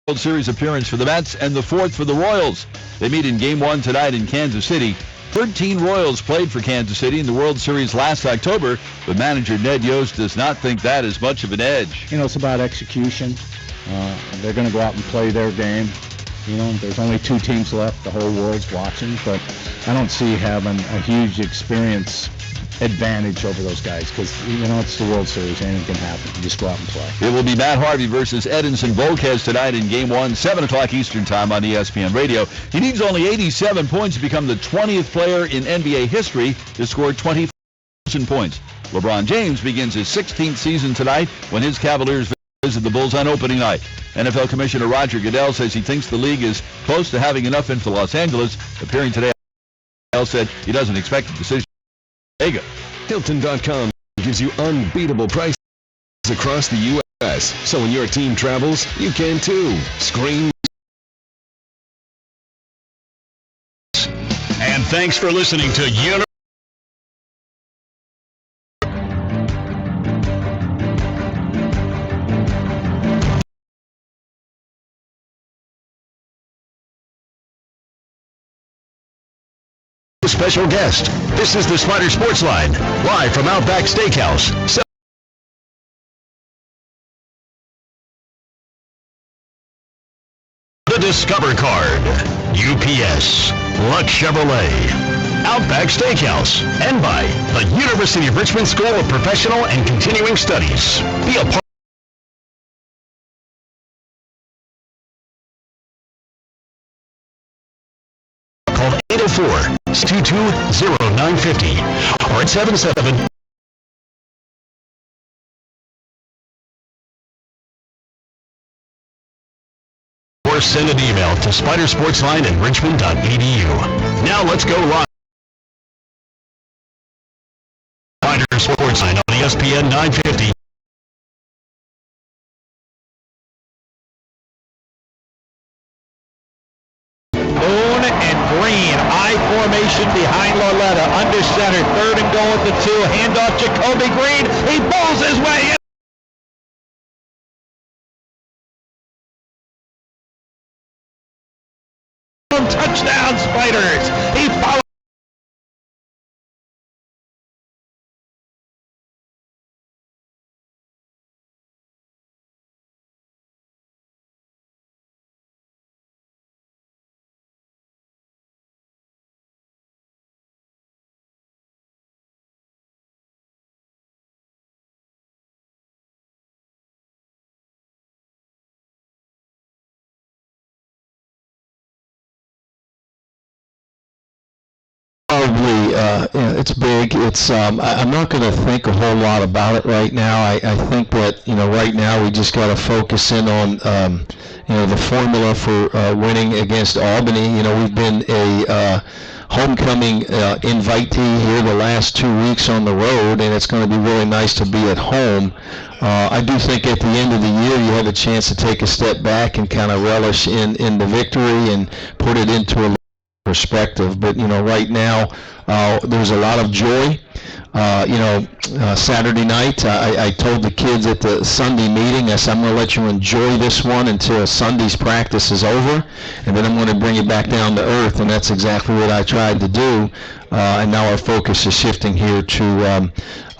World Series appearance for the Mets and the fourth for the Royals. They meet in Game 1 tonight in Kansas City. 13 Royals played for Kansas City in the World Series last October, but manager Ned Yost does not think that is much of an edge. It's about execution. They're going to go out and play their game. There's only 2 teams left. The whole world's watching, but I don't see having a huge experience advantage over those guys because, it's the World Series. Anything can happen. You just go out and play. It will be Matt Harvey versus Edinson Volquez tonight in Game 1, 7 o'clock Eastern Time on ESPN Radio. He needs only 87 points to become the 20th player in NBA history to score 20,000 points. LeBron James begins his 16th season tonight when his Cavaliers visit the Bulls on opening night. NFL Commissioner Roger Goodell says he thinks the league is close to having enough in for Los Angeles. Appearing today, Goodell said he doesn't expect a decision. Hilton.com gives you unbeatable prices across the U.S. So when your team travels, you can too. Scream. And thanks for listening to Special guest. This is the Spider Sports Line, live from Outback Steakhouse. The Discover Card, UPS, Lux Chevrolet, Outback Steakhouse, and by the University of Richmond School of Professional and Continuing Studies. Be a part. Call 804-220-0950 or at 77. Or send an email to spidersportsline@richmond.edu. Now let's go live. Spider Sports Line on ESPN 950. I-formation behind Lauletta, under center, third and goal at the 2, handoff Jacoby Green, he bowls his way in. Touchdown Spiders, he follows. Probably, it's big. It's I'm not going to think a whole lot about it right now. I think that right now we just got to focus in on the formula for winning against Albany. We've been a homecoming invitee here the last 2 weeks on the road, and it's going to be really nice to be at home. I do think at the end of the year you have a chance to take a step back and kind of relish in the victory and put it into a perspective, but right now there's a lot of joy. Saturday night I told the kids at the Sunday meeting, I said, I'm going to let you enjoy this one until Sunday's practice is over, and then I'm going to bring it back down to earth, and that's exactly what I tried to do. And now our focus is shifting here to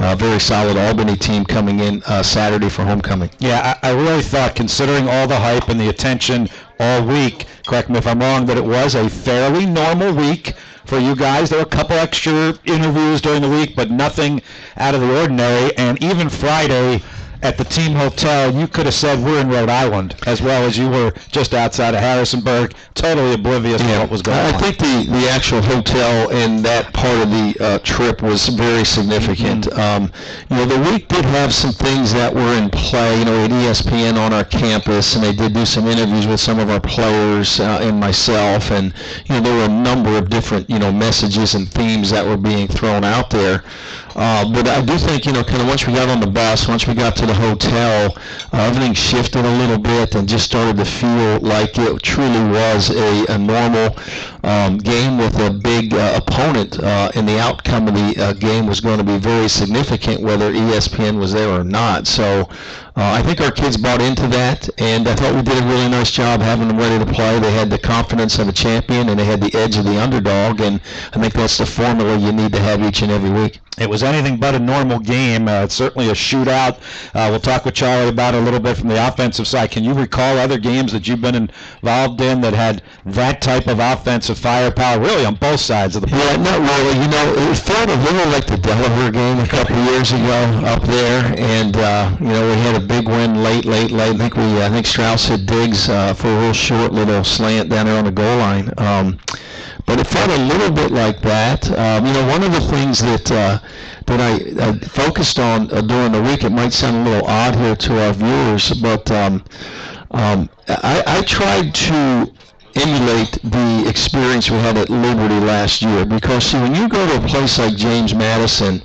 a very solid Albany team coming in Saturday for homecoming. Yeah, I really thought, considering all the hype and the attention all week, correct me if I'm wrong, that it was a fairly normal week for you guys. There were a couple extra interviews during the week, but nothing out of the ordinary. And even Friday at the team hotel, you could have said we're in Rhode Island, as well as you were just outside of Harrisonburg, totally oblivious to what was going on. I think the actual hotel and that part of the trip was very significant. The week did have some things that were in play, at ESPN on our campus, and they did do some interviews with some of our players and myself, and there were a number of different messages and themes that were being thrown out there. But I do think, kind of once we got on the bus, once we got to the hotel, everything shifted a little bit and just started to feel like it truly was a normal game with a big opponent, and the outcome of the game was going to be very significant whether ESPN was there or not. So I think our kids bought into that, and I thought we did a really nice job having them ready to play. They had the confidence of a champion, and they had the edge of the underdog, and I think that's the formula you need to have each and every week. It was anything but a normal game. It's certainly a shootout. We'll talk with Charlie about it a little bit from the offensive side. Can you recall other games that you've been involved in that had that type of offensive firepower, really on both sides of the ball? Yeah, not really. It felt a little like the Delaware game a couple of years ago up there, and we had a big win late. I think Strauss hit Diggs for a real short little slant down there on the goal line. But it felt a little bit like that. One of the things that I focused on during the week, it might sound a little odd here to our viewers, but I tried to emulate the experience we had at Liberty last year, because see, when you go to a place like James Madison,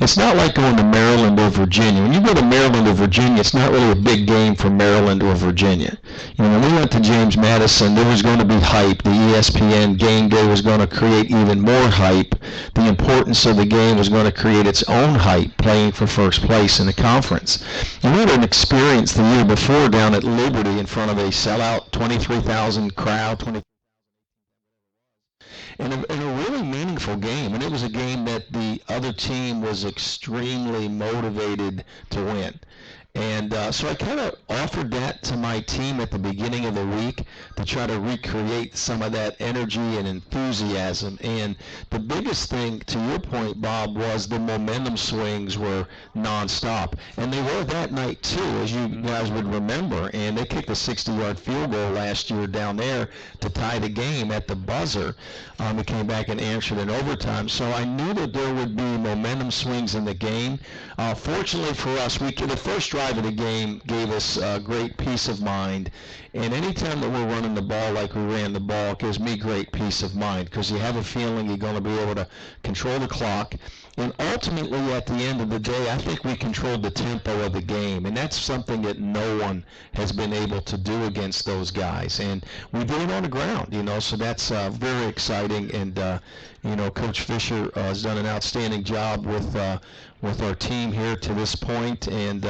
it's not like going to Maryland or Virginia. When you go to Maryland or Virginia, it's not really a big game for Maryland or Virginia. When we went to James Madison, there was going to be hype. The ESPN game day was going to create even more hype. The importance of the game was going to create its own hype, playing for first place in the conference. And we had an experience the year before down at Liberty in front of a sellout 23,000 crowd. In a really meaningful game, and it was a game that the other team was extremely motivated to win. And so I kind of offered that to my team at the beginning of the week to try to recreate some of that energy and enthusiasm. And the biggest thing, to your point, Bob, was the momentum swings were nonstop. And they were that night, too, as you guys would remember. And they kicked a 60-yard field goal last year down there to tie the game at the buzzer. We came back and answered in overtime. So I knew that there would be momentum swings in the game. Fortunately for us, the first drive of the game gave us great peace of mind, and anytime that we're running the ball like we ran the ball, it gives me great peace of mind, because you have a feeling you're going to be able to control the clock. And ultimately, at the end of the day, I think we controlled the tempo of the game, and that's something that no one has been able to do against those guys. And we did it on the ground, so that's very exciting. And Coach Fisher has done an outstanding job with our team here to this point, and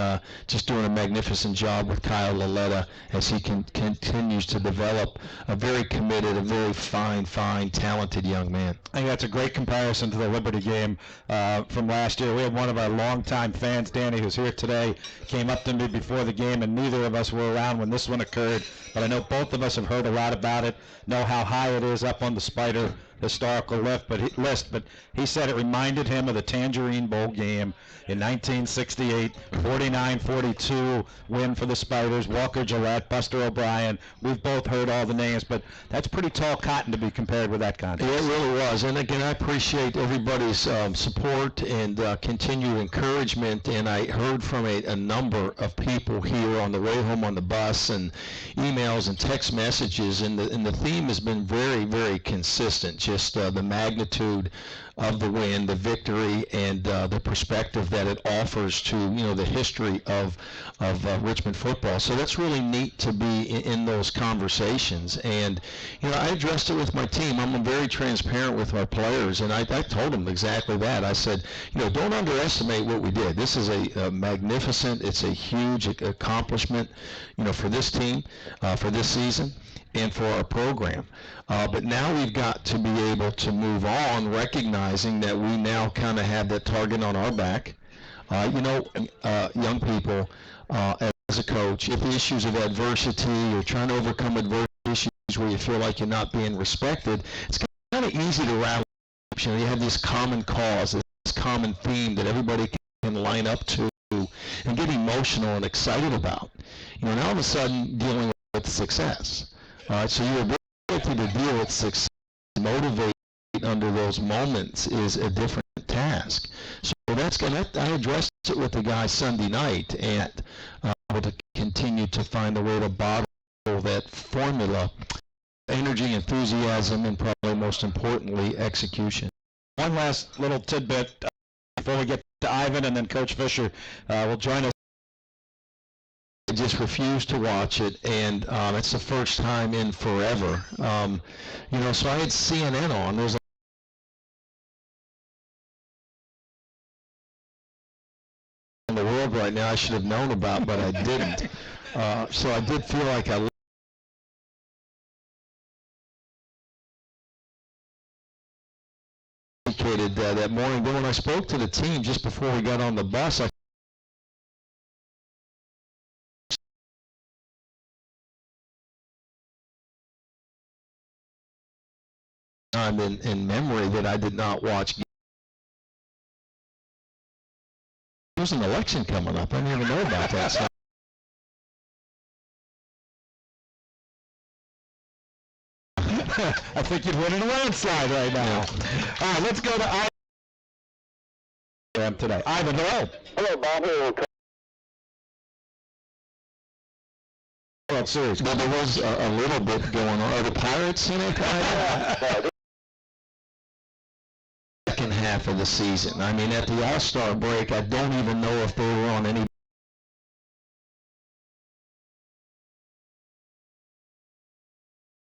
just doing a magnificent job with Kyle Laletta as he continues to develop a very committed, a very fine, talented young man. I think that's a great comparison to the Liberty game from last year. We had one of our longtime fans, Danny, who's here today, came up to me before the game, and neither of us were around when this one occurred, but I know both of us have heard a lot about it, know how high it is up on the Spider historical list, but he said it reminded him of the Tangerine Bowl game in 1968, 49-42 win for the Spiders, Walker Gillette, Buster O'Brien. We've both heard all the names, but that's pretty tall cotton to be compared with that contest. Yeah, it really was. And again, I appreciate everybody's support and continued encouragement. And I heard from a number of people here on the way home on the bus, and emails and text messages, and the theme has been very, very consistent. Just the magnitude of the win, the victory, and the perspective that it offers to the history of Richmond football. So that's really neat to be in those conversations. And I addressed it with my team. I'm very transparent with our players, and I told them exactly that. I said, don't underestimate what we did. This is a magnificent, it's a huge accomplishment, for this team, for this season, and for our program. But now we've got to be able to move on, recognizing that we now kind of have that target on our back. Young people, as a coach, if the issues of adversity, you're trying to overcome adversity issues where you feel like you're not being respected, it's kind of easy to rattle. You have this common cause, this common theme that everybody can line up to and get emotional and excited about. And all of a sudden dealing with success. So your ability to deal with success, motivate under those moments is a different task. So I addressed it with the guys Sunday night, and to continue to find a way to bottle that formula, energy, enthusiasm, and probably most importantly, execution. One last little tidbit before we get to Ivan, and then Coach Fisher will join us. I just refuse to watch it, and it's the first time in forever. So I had CNN on. There's in the world right right now I should have known about, but I didn't. So I did feel like I indicated that morning. Then when I spoke to the team just before we got on the bus, I'm in memory that I did not watch. There's an election coming up. I didn't even know about that. So. I think you'd win in a landslide right now. All right, let's go to Ivan today. Ivan, hello. Hello, Bob. Hello. World Series. Well, there was a little bit going on. Are the Pirates in it? Second half of the season. I mean, at the All-Star break, I don't even know if they were on any.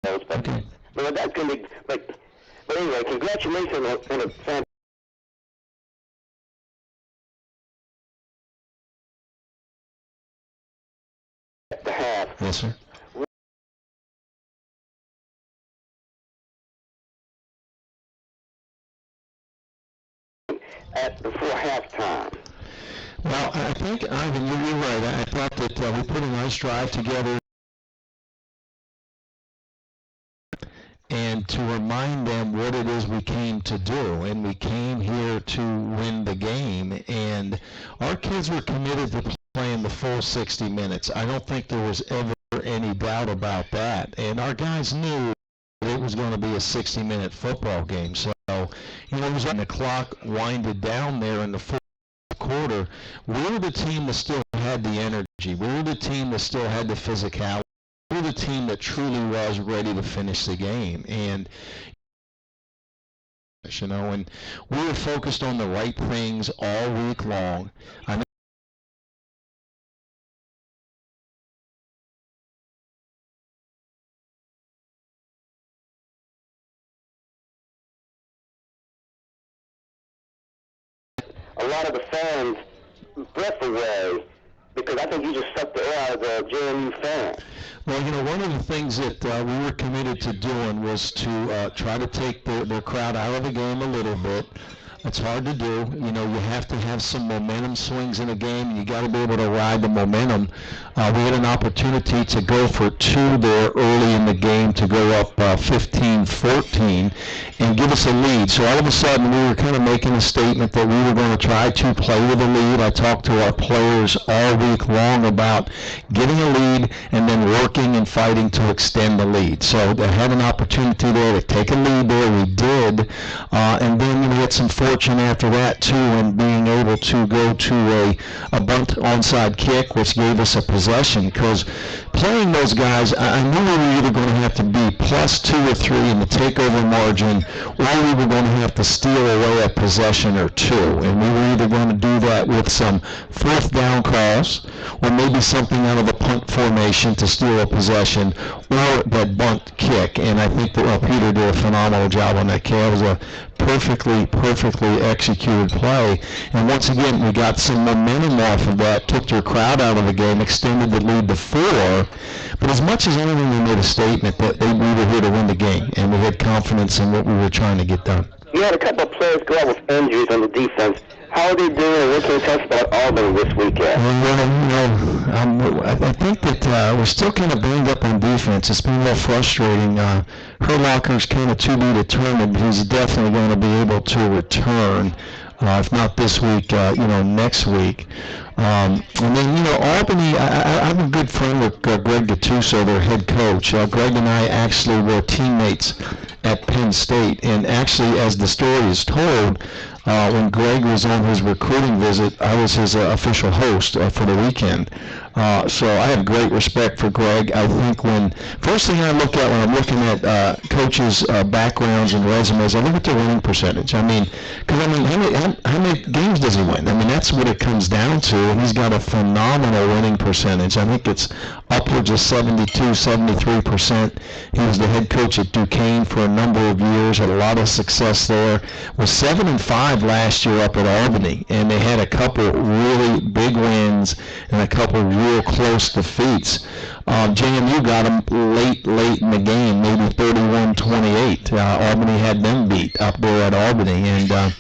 Okay. Well, that's going to be. But anyway, congratulations on a fantastic. The half. Yes, sir. Before halftime. Well, I think, Ivan, you're right. I thought that we put a nice drive together. And to remind them what it is we came to do. And we came here to win the game. And our kids were committed to playing the full 60 minutes. I don't think there was ever any doubt about that. And our guys knew it was going to be a 60-minute football game. So, you know, it was when the clock winded down there in the fourth quarter. We were the team that still had the energy. We were the team that still had the physicality. We were the team that truly was ready to finish the game. And, you know, and we were focused on the right things all week long. I mean, a lot of the fans' breath away because I think you just sucked the air out of the JMU fans. well, you know, one of the things that we were committed to doing was to try to take the crowd out of the game a little bit. It's hard to do. You know, you have to have some momentum swings in a game, and you got to be able to ride the momentum. We had an opportunity to go for two there early in the game to go up 15-14 and give us a lead. So all of a sudden, we were kind of making a statement that we were going to try to play with a lead. I talked to our players all week long about getting a lead and then working and fighting to extend the lead. So they had an opportunity there to take a lead there. We did. And then we had some fortune after that too in being able to go to a bunt onside kick, which gave us a possession, because playing those guys, I knew we were either going to have to be plus 2 or 3 in the takeover margin, or we were going to have to steal away a possession or two, and we were either going to do that with some fourth down calls, or maybe something out of a punt formation to steal a possession, or that bunt kick. And I think that Peter did a phenomenal job on that kick. It was a perfectly executed play. And once again, we got some momentum off of that, took their crowd out of the game, extended the lead to 4. But as much as anything, we made a statement that we were here to win the game, and we had confidence in what we were trying to get done. You had a couple of players go out with injuries on the defense. How are they doing, and what can you tell us about Albany this weekend? Well, I think that we're still kind of banged up on defense. It's been a little frustrating. Herlocker's kind of to be determined, but he's definitely going to be able to return, if not this week, next week. And then, Albany, I'm a good friend with Greg Gattuso, their head coach. Greg and I actually were teammates at Penn State, and actually, as the story is told, when Greg was on his recruiting visit, I was his official host for the weekend. So I have great respect for Greg. I think first thing I look at when I'm looking at coaches' backgrounds and resumes, I look at their winning percentage. I mean, how many games does he win? I mean, that's what it comes down to. And he's got a phenomenal winning percentage. I think it's upwards of 73%. He was the head coach at Duquesne for a number of years, had a lot of success there. Was 7-5 last year up at Albany, and they had a couple really big wins and a couple real close defeats. JMU got them late in the game, maybe 31-28. Albany had them beat up there at Albany, and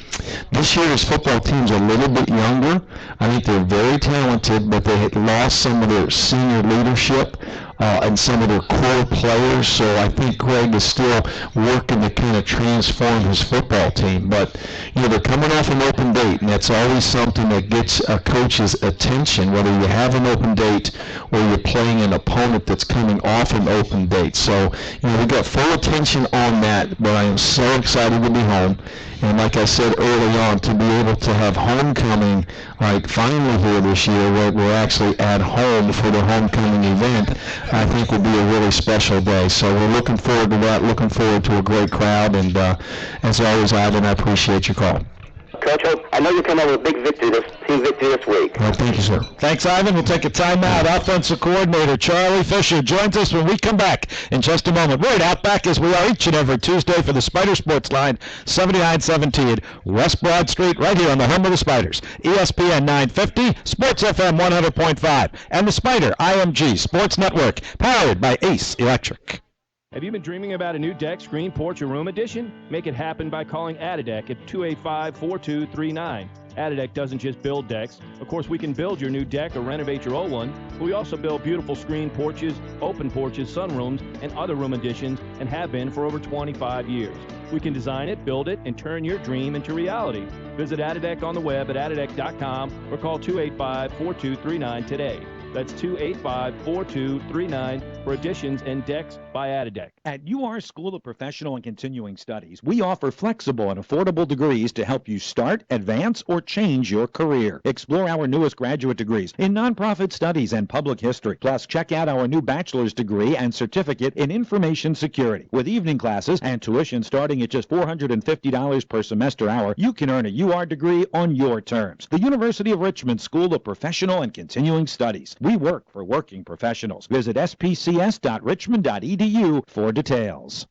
this year's football team's a little bit younger. I think they're very talented, but they had lost some of their senior leadership and some of their core players. So I think Greg is still working to kind of transform his football team. But they're coming off an open date, and that's always something that gets a coach's attention, whether you have an open date or you're playing an opponent that's coming off an open date. So we got full attention on that. But I am so excited to be home. And like I said early on, to be able to have homecoming, finally here this year, where we're actually at home for the homecoming event, I think will be a really special day. So we're looking forward to that, looking forward to a great crowd. And as always, Ivan, I appreciate your call. Coach, I know you come out with a big team victory this week. Well, thank you, sir. Thanks, Ivan. We'll take a timeout. Offensive coordinator Charlie Fisher joins us when we come back in just a moment. We're at Outback, as we are each and every Tuesday, for the Spider Sports Line, 7917 West Broad Street, right here on the home of the Spiders. ESPN 950, Sports FM 100.5, and the Spider IMG Sports Network, powered by Ace Electric. Have you been dreaming about a new deck, screen, porch, or room addition? Make it happen by calling Atadec at 285-4239. Atadec doesn't just build decks. Of course, we can build your new deck or renovate your old one, but we also build beautiful screen porches, open porches, sunrooms, and other room additions, and have been for over 25 years. We can design it, build it, and turn your dream into reality. Visit Atadec on the web at atadec.com or call 285-4239 today. That's 285-4239 for additions and decks by Atadec. At UR School of Professional and Continuing Studies, we offer flexible and affordable degrees to help you start, advance, or change your career. Explore our newest graduate degrees in nonprofit studies and public history. Plus, check out our new bachelor's degree and certificate in information security. With evening classes and tuition starting at just $450 per semester hour, you can earn a UR degree on your terms. The University of Richmond School of Professional and Continuing Studies. We work for working professionals. Visit spcs.richmond.edu for details.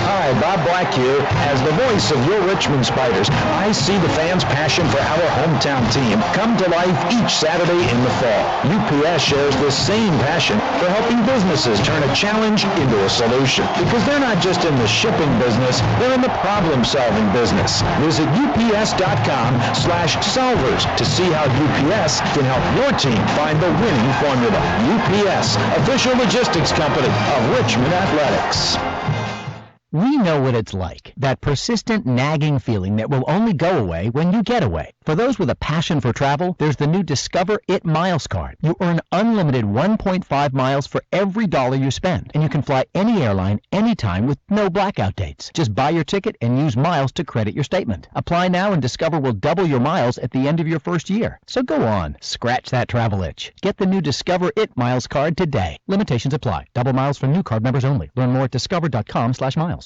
Hi, Bob Black here. As the voice of your Richmond Spiders, I see the fans' passion for our hometown team come to life each Saturday in the fall. UPS shares the same passion for helping businesses turn a challenge into a solution. Because they're not just in the shipping business, they're in the problem-solving business. Visit ups.com/solvers to see how UPS can help your team find the winning formula. UPS, official logistics company of Richmond Athletics. We know what it's like, that persistent nagging feeling that will only go away when you get away. For those with a passion for travel, there's the new Discover It Miles card. You earn unlimited 1.5 miles for every dollar you spend, and you can fly any airline anytime with no blackout dates. Just buy your ticket and use miles to credit your statement. Apply now and Discover will double your miles at the end of your first year. So go on, scratch that travel itch. Get the new Discover It Miles card today. Limitations apply. Double miles for new card members only. Learn more at discover.com/miles.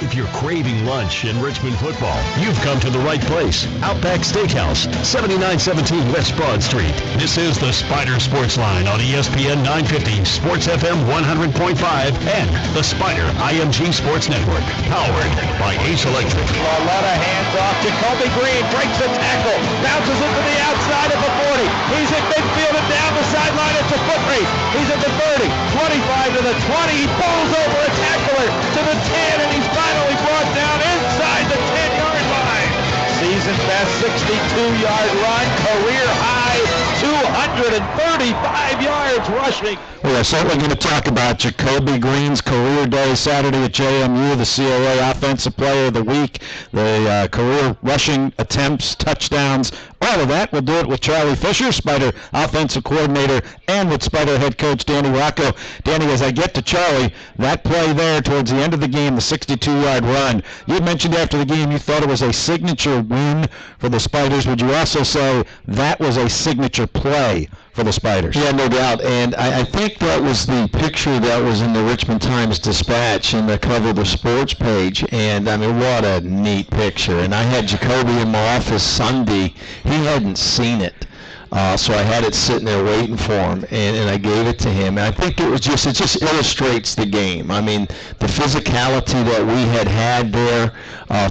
If you're craving lunch in Richmond football, you've come to the right place. Outback Steakhouse, 7917 West Broad Street. This is the Spider Sports Line on ESPN 950, Sports FM 100.5, and the Spider IMG Sports Network, powered by Ace Electric. A lot of hands off. Jacoby Green breaks the tackle, bounces it to the outside of the 40. He's at midfield and down the sideline. It's a foot race. He's at the 30, 25 to the 20. He pulls over a tackler to the 10, and he's finally brought down inside the 10-yard line. Season best 62-yard run, career high 235 yards rushing. We are certainly going to talk about Jacoby Green's career day Saturday at JMU, the CAA Offensive Player of the Week, the career rushing attempts, touchdowns, all of that. We'll do it with Charlie Fisher, Spider Offensive Coordinator, and with Spider Head Coach Danny Rocco. Danny, as I get to Charlie, that play there towards the end of the game, the 62-yard run, you mentioned after the game you thought it was a signature win for the Spiders. Would you also say that was a signature play for the Spiders? Yeah, no doubt. And I think that was the picture that was in the Richmond Times-Dispatch in the cover of the sports page. And, I mean, what a neat picture. And I had Jacoby in my office Sunday. He hadn't seen it. So I had it sitting there waiting for him, and I gave it to him. And I think it just illustrates the game. I mean, the physicality that we had there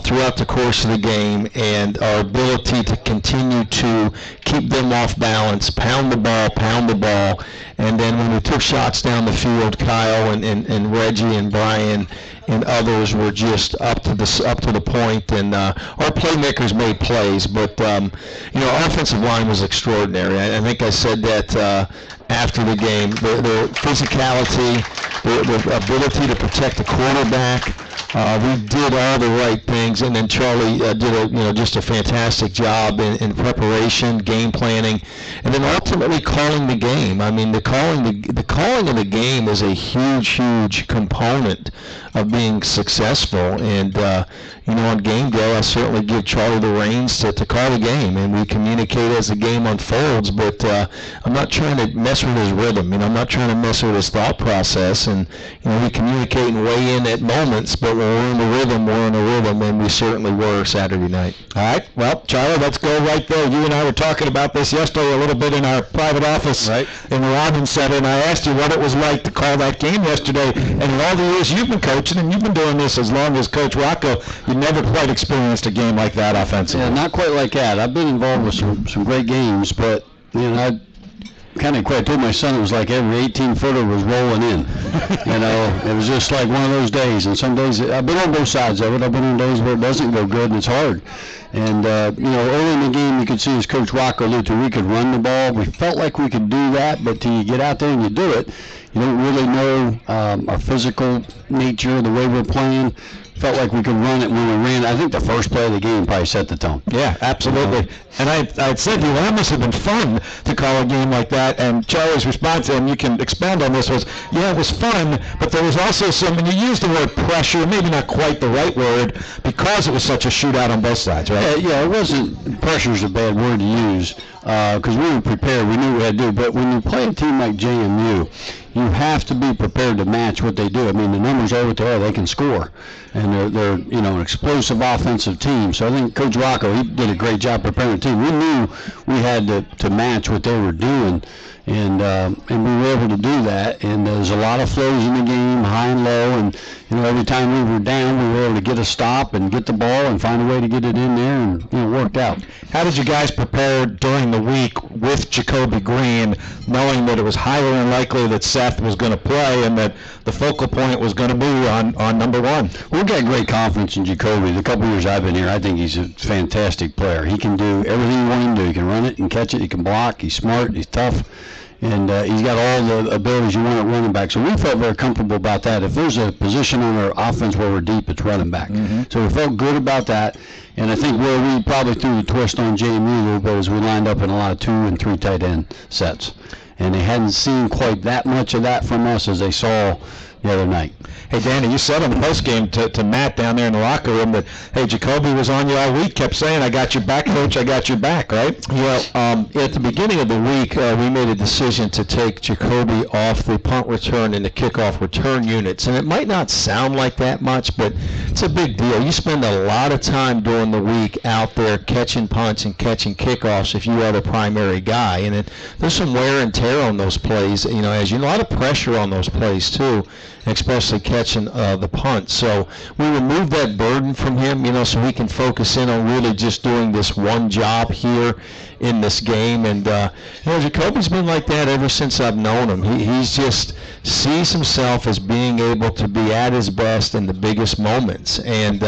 throughout the course of the game, and our ability to continue to keep them off balance, pound the ball, and then when we took shots down the field, Kyle and Reggie and Brian and others were just up to the point, and our playmakers made plays, but our offensive line was extraordinary. I think I said that after the game. The physicality, the ability to protect the quarterback. We did all the right things, and then Charlie did just a fantastic job in preparation, game planning, and then ultimately calling the game. I mean, the calling of the game is a huge component of being successful. And on game day, I certainly give Charlie the reins to call the game, and we communicate as the game unfolds. But I'm not trying to mess with his rhythm. I'm not trying to mess with his thought process. And we communicate and weigh in at moments, but when we're in a rhythm, and we certainly were Saturday night. All right. Well, Charlie, let's go right there. You and I were talking about this yesterday a little bit in our private office in the Robbins Center, and I asked you what it was like to call that game yesterday. And in all the years you've been coaching, and you've been doing this as long as Coach Rocco, you never quite experienced a game like that offensively. Yeah, not quite like that. I've been involved with some great games, but I kind of quite told my son it was like every 18-footer was rolling in. It was just like one of those days. And some days, I've been on both sides of it. I've been on days where it doesn't go good and it's hard. And, early in the game, you could see as Coach Rocco alluded to, we could run the ball. We felt like we could do that, but till you get out there and you do it, you don't really know our physical nature, the way we're playing. Felt like we could run it when we ran. I think the first play of the game probably set the tone. Yeah, absolutely. And I had said to you, well, that must have been fun to call a game like that. And Charlie's response, and you can expand on this, was, yeah, it was fun, but there was also some, and you used the word pressure, maybe not quite the right word, because it was such a shootout on both sides, right? Yeah, it wasn't, pressure's a bad word to use, because we were prepared. We knew what we had to do. But when you play a team like JMU, you have to be prepared to match what they do. I mean, the numbers are what they are. They can score. And they're an explosive offensive team. So I think Coach Rocco, he did a great job preparing the team. We knew we had to match what they were doing. And we were able to do that. And there's a lot of flows in the game, high and low. And, every time we were down, we were able to get a stop and get the ball and find a way to get it in there, and, it worked out. How did you guys prepare during the week with Jacoby Green, knowing that it was highly unlikely that Seth was going to play and that the focal point was going to be on number one? We've got great confidence in Jacoby. The couple years I've been here, I think he's a fantastic player. He can do everything you want him to do. He can run it and catch it. He can block. He's smart. He's tough. And he's got all the abilities you want at running back. So we felt very comfortable about that. If there's a position on our offense where we're deep, it's running back. Mm-hmm. So we felt good about that. And I think where we probably threw the twist on JMU a little bit is we lined up in a lot of 2 and 3 tight end sets. And they hadn't seen quite that much of that from us as they saw the other night. Hey, Danny, you said on the postgame to Matt down there in the locker room that, hey, Jacoby was on you all week, kept saying, I got your back, Coach, I got your back, right? Yeah, at the beginning of the week, we made a decision to take Jacoby off the punt return and the kickoff return units. And it might not sound like that much, but it's a big deal. You spend a lot of time during the week out there catching punts and catching kickoffs if you are the primary guy. And there's some wear and tear on those plays, as a lot of pressure on those plays, too, especially catching the punt. So we removed that burden from him, so he can focus in on really just doing this one job here in this game. And, Jacoby's been like that ever since I've known him. He's just sees himself as being able to be at his best in the biggest moments. And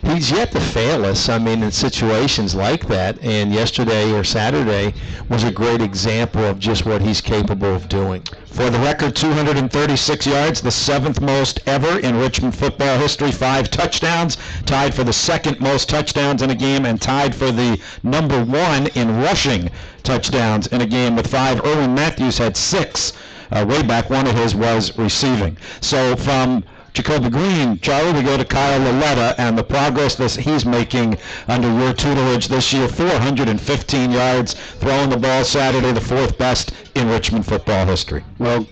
he's yet to fail us, in situations like that. And yesterday or Saturday was a great example of just what he's capable of doing. For the record, 236 yards, the 7th most ever in Richmond football history, 5 touchdowns, tied for the 2nd most touchdowns in a game, and tied for the number 1 in rushing touchdowns in a game with 5. Erwin Matthews had 6 way back. One of his was receiving. So from Jacoby Green, Charlie, we go to Kyle Laletta and the progress that he's making under your tutelage this year. 415 yards, throwing the ball Saturday, the 4th best in Richmond football history. Well,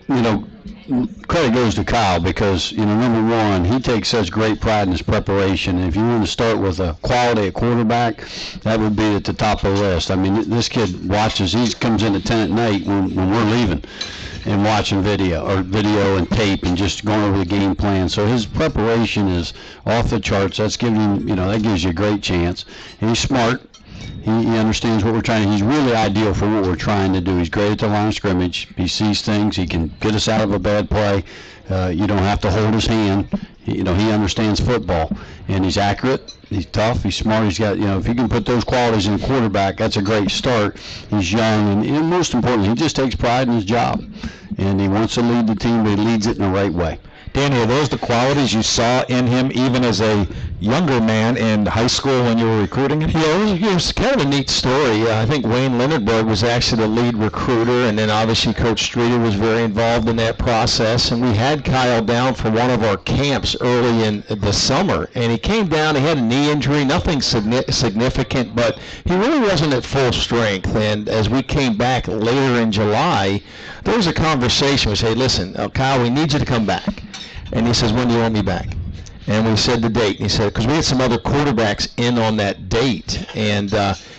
credit goes to Kyle because, number one, he takes such great pride in his preparation. And if you want to start with a quality at quarterback, that would be at the top of the list. I mean, this kid watches, he comes in at 10 at night when we're leaving and watching video and tape and just going over the game plan. So his preparation is off the charts. That's giving him, that gives you a great chance. And he's smart. He understands what we're trying to. He's really ideal for what we're trying to do. He's great at the line of scrimmage. He sees things. He can get us out of a bad play. You don't have to hold his hand. He understands football, and he's accurate. He's tough. He's smart. He's got, if you can put those qualities in a quarterback, that's a great start. He's young, and most importantly, he just takes pride in his job, and he wants to lead the team, but he leads it in the right way. Danny, are those the qualities you saw in him even as a younger man in high school when you were recruiting him? Yeah, it was kind of a neat story. I think Wayne Lindenberg was actually the lead recruiter, and then obviously Coach Streeter was very involved in that process. And we had Kyle down for one of our camps early in the summer, and he came down. He had a knee injury, nothing significant, but he really wasn't at full strength. And as we came back later in July, there was a conversation. We said, listen, Kyle, we need you to come back. And he says, when do you want me back? And we said the date. And he said, because we had some other quarterbacks in on that date. And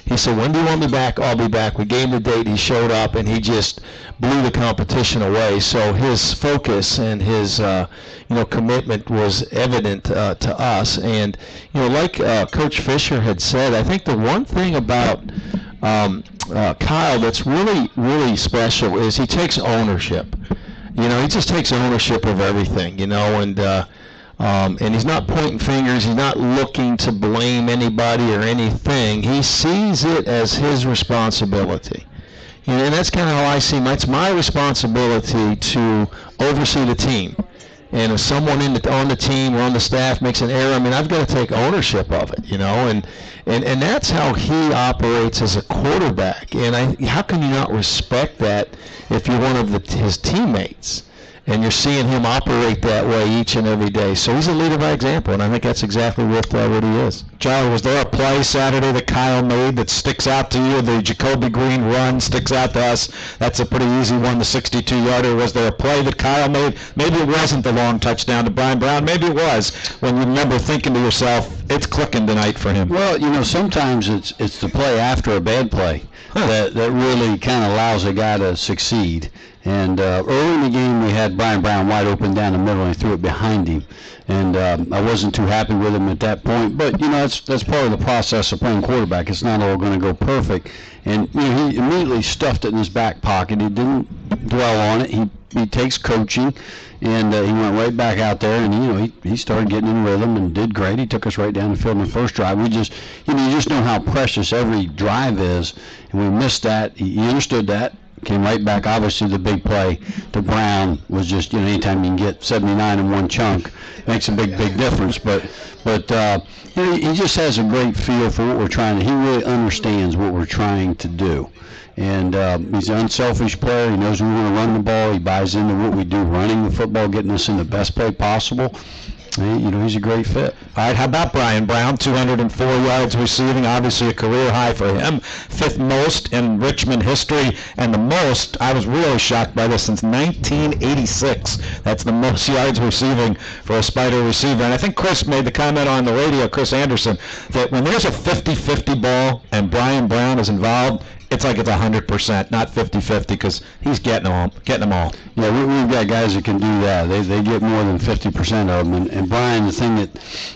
he said, when do you want me back? I'll be back. We gave him the date. He showed up, and he just blew the competition away. So his focus and his, commitment was evident to us. And, like Coach Fisher had said, I think the one thing about Kyle that's really, really special is he takes ownership. He just takes ownership of everything, and he's not pointing fingers. He's not looking to blame anybody or anything. He sees it as his responsibility. And that's kind of how I see him. It's my responsibility to oversee the team. And if someone on the team or on the staff makes an error, I've got to take ownership of it, and that's how he operates as a quarterback. And how can you not respect that if you're one of his teammates and you're seeing him operate that way each and every day? So he's a leader by example, and I think that's exactly what he is. Charlie, was there a play Saturday that Kyle made that sticks out to you? The Jacoby Green run sticks out to us. That's a pretty easy one, the 62-yarder. Was there a play that Kyle made? Maybe it wasn't the long touchdown to Brian Brown. Maybe it was, when you remember thinking to yourself, it's clicking tonight for him. Well, sometimes it's the play after a bad play that really kind of allows a guy to succeed. And early in the game, we had Brian Brown wide open down the middle, and he threw it behind him. And I wasn't too happy with him at that point. But, that's part of the process of playing quarterback. It's not all going to go perfect. And, he immediately stuffed it in his back pocket. He didn't dwell on it. He takes coaching, and he went right back out there, and, he started getting in rhythm and did great. He took us right down the field in the first drive. We just, you just know how precious every drive is, and we missed that. He understood that. Came right back. Obviously, the big play to Brown was just, anytime you can get 79 in one chunk, makes a big difference. But he just has a great feel for what we're trying to. He really understands what we're trying to do. And he's an unselfish player. He knows we want to run the ball. He buys into what we do, running the football, getting us in the best play possible. He's a great fit. All right, how about Brian Brown? 204 yards receiving, obviously a career high for him. 5th most in Richmond history, and the most, I was really shocked by this, since 1986. That's the most yards receiving for a Spider receiver. And I think Chris made the comment on the radio, Chris Anderson, that when there's a 50-50 ball and Brian Brown is involved, it's like it's 100%, not 50-50, because he's getting them all. Yeah, we've got guys that can do that. They get more than 50% of them. And Brian, the thing that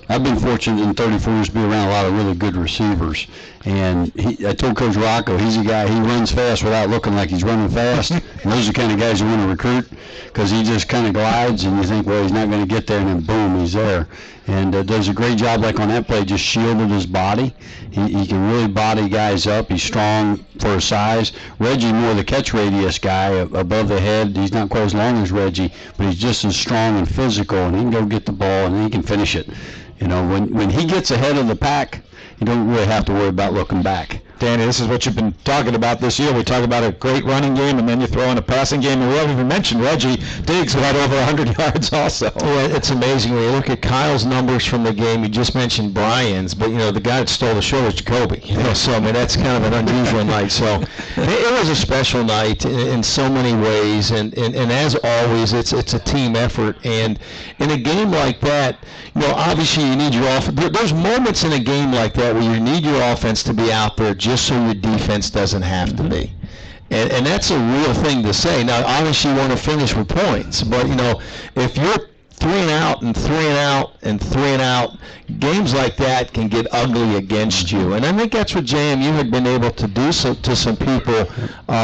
I've been fortunate in 34 years to be around a lot of really good receivers. And I told Coach Rocco, he's a guy, he runs fast without looking like he's running fast. And those are the kind of guys you want to recruit, because he just kind of glides and you think, well, he's not going to get there, and then boom, he's there. And does a great job, like on that play, just shielded his body. He can really body guys up. He's strong for his size. Reggie, more the catch radius guy, above the head. He's not quite as long as Reggie, but he's just as strong and physical, and he can go get the ball, and he can finish it. You know, when he gets ahead of the pack, you don't really have to worry about looking back. Danny, this is what you've been talking about this year. We talk about a great running game, and then you throw in a passing game. And we haven't even mentioned Reggie Diggs, who had over 100 yards also. Well, it's amazing when you look at Kyle's numbers from the game. You just mentioned Brian's, but, you know, the guy that stole the show was Jacoby. You know, so, I mean, that's kind of an unusual night. So it was a special night in so many ways. And as always, it's a team effort. And in a game like that, you know, obviously you need your offense. There's moments in a game like that where you need your offense to be out there just so your defense doesn't have to be. And that's a real thing to say. Now, obviously you want to finish with points, but, you know, if you're 3 and out and 3 and out and 3 and out, games like that can get ugly against you. And I think that's what JMU had been able to do to some people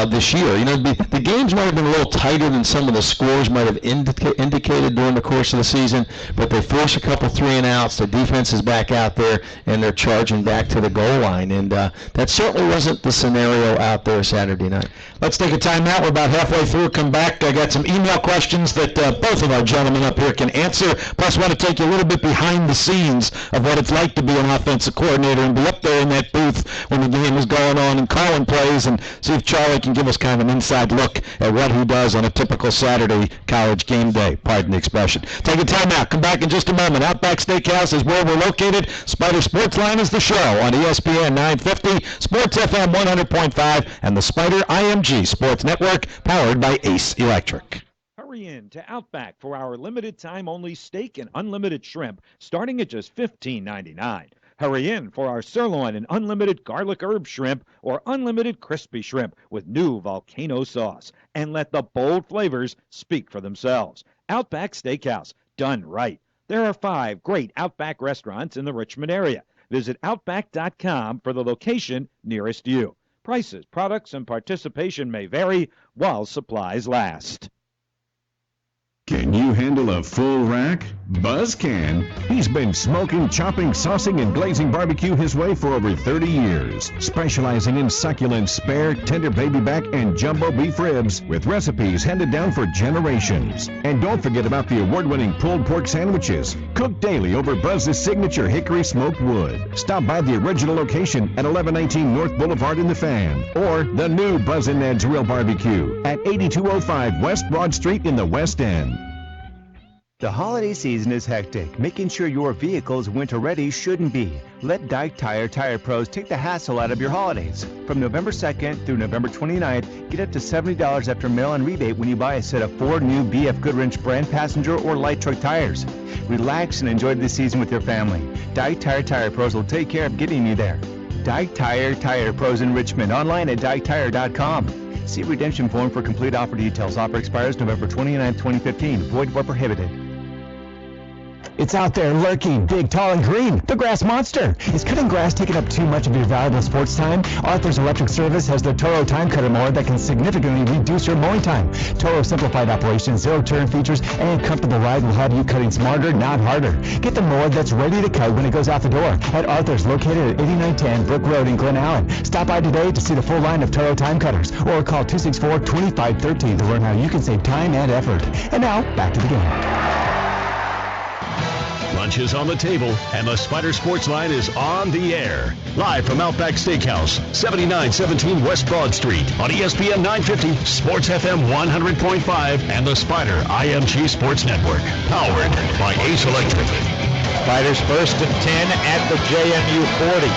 this year. You know, the games might have been a little tighter than some of the scores might have indicated during the course of the season, but they force a couple 3 and outs, the defense is back out there, and they're charging back to the goal line. And that certainly wasn't the scenario out there Saturday night. Let's take a timeout. We're about halfway through. Come back. I got some email questions that both of our gentlemen up here can answer. Plus, I want to take you a little bit behind the scenes of what it's like to be an offensive coordinator and be up there in that booth when the game is going on and calling plays, and see if Charlie can give us kind of an inside look at what he does on a typical Saturday college game day. Pardon the expression. Take a timeout. Come back in just a moment. Outback Steakhouse is where we're located. Spider Sports Line is the show on ESPN 950, Sports FM 100.5, and the Spider IMG Sports Network, powered by Ace Electric. Hurry in to Outback for our limited time only steak and unlimited shrimp, starting at just $15.99. Hurry in for our sirloin and unlimited garlic herb shrimp or unlimited crispy shrimp with new volcano sauce. And let the bold flavors speak for themselves. Outback Steakhouse, done right. There are 5 great Outback restaurants in the Richmond area. Visit Outback.com for the location nearest you. Prices, products, and participation may vary while supplies last. Can you handle a full rack? Buzz can. He's been smoking, chopping, saucing, and glazing barbecue his way for over 30 years, specializing in succulent spare, tender baby back, and jumbo beef ribs with recipes handed down for generations. And don't forget about the award-winning pulled pork sandwiches, cooked daily over Buzz's signature hickory smoked wood. Stop by the original location at 1119 North Boulevard in the Fan, or the new Buzz and Ned's Real Barbecue at 8205 West Broad Street in the West End. The holiday season is hectic. Making sure your vehicle is winter ready shouldn't be. Let Dyke Tire Pros take the hassle out of your holidays. From November 2nd through November 29th, get up to $70 after mail-in rebate when you buy a set of 4 new BF Goodwrench brand passenger or light truck tires. Relax and enjoy the season with your family. Dyke Tire Pros will take care of getting you there. Dyke Tire Pros in Richmond, online at dyketire.com. See redemption form for complete offer details. Offer expires November 29th, 2015. Void where prohibited. It's out there lurking, big, tall, and green. The grass monster. Is cutting grass taking up too much of your valuable sports time? Arthur's Electric Service has the Toro Time Cutter mower that can significantly reduce your mowing time. Toro's simplified operation, zero-turn features, and comfortable ride will have you cutting smarter, not harder. Get the mower that's ready to cut when it goes out the door at Arthur's, located at 8910 Brook Road in Glen Allen. Stop by today to see the full line of Toro Time Cutters, or call 264-2513 to learn how you can save time and effort. And now, back to the game. Lunch is on the table, and the Spider Sports Line is on the air. Live from Outback Steakhouse, 7917 West Broad Street, on ESPN 950, Sports FM 100.5, and the Spider IMG Sports Network. Powered by Ace Electric. Spiders 1st and 10 at the JMU 40.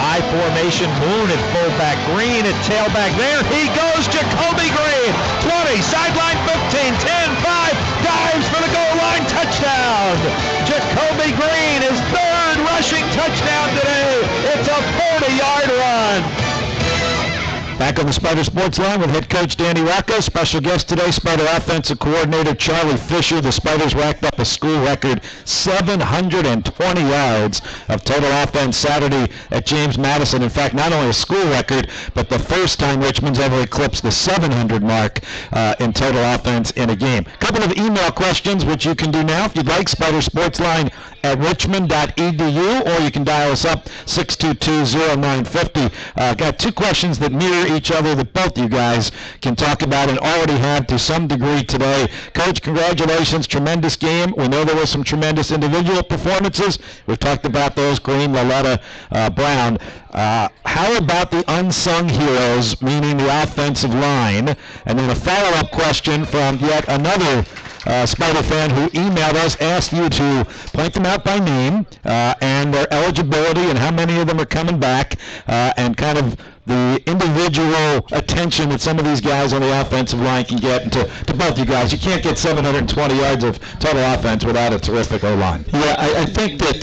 I formation, Moon at fullback, Green at tailback. There he goes, Jacoby Green. 20, sideline 15, 10, 5, dives for the goal line, touchdown. Jacoby Green, his 3rd rushing touchdown today. It's a 40-yard run. Back on the Spider Sports Line with head coach Danny Rocco. Special guest today, Spider offensive coordinator Charlie Fisher. The Spiders racked up a school record 720 yards of total offense Saturday at James Madison. In fact, not only a school record, but the first time Richmond's ever eclipsed the 700 mark in total offense in a game. A couple of email questions, which you can do now if you'd like. Spider Sports Line at richmond.edu, or you can dial us up 622-0950. Got two questions that mirror each other that both you guys can talk about and already have to some degree today. Coach, congratulations, tremendous game. We know there were some tremendous individual performances. We've talked about those, Green, Laletta, Brown. How about the unsung heroes, meaning the offensive line? And then a follow-up question from yet another Spider fan who emailed us, asked you to point them out by name and their eligibility and how many of them are coming back and kind of the individual attention that some of these guys on the offensive line can get. And to both you guys, you can't get 720 yards of total offense without a terrific O-line. Yeah, I think that,